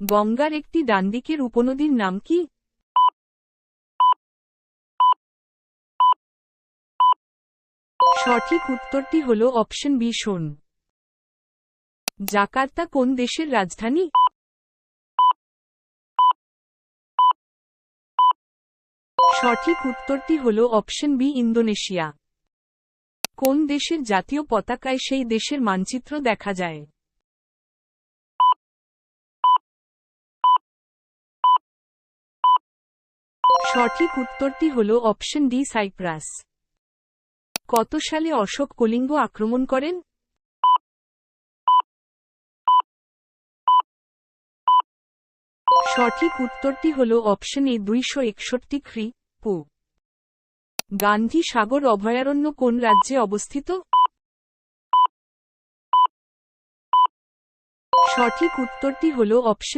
গঙ্গার একটি ডানদিকের উপনদীর নাম কি? সঠিক উত্তরটি হল অপশন বি শোন। জাকার্তা কোন দেশের রাজধানী? সঠিক উত্তরটি হল অপশন বি ইন্দোনেশিয়া। কোন দেশের জাতীয় পতাকায় সেই দেশের মানচিত্র দেখা যায়? সঠিক উত্তরটি হল অপশন ডি সাইপ্রাস। কত সালে অশোক কলিঙ্গ আক্রমণ করেন? সঠিক উত্তরটি হল অপশন এ 261 খ্রি.পূ। গান্ধী সাগর অভয়ারণ্য কোন রাজ্যে অবস্থিত? সঠিক উত্তরটি হল অপশন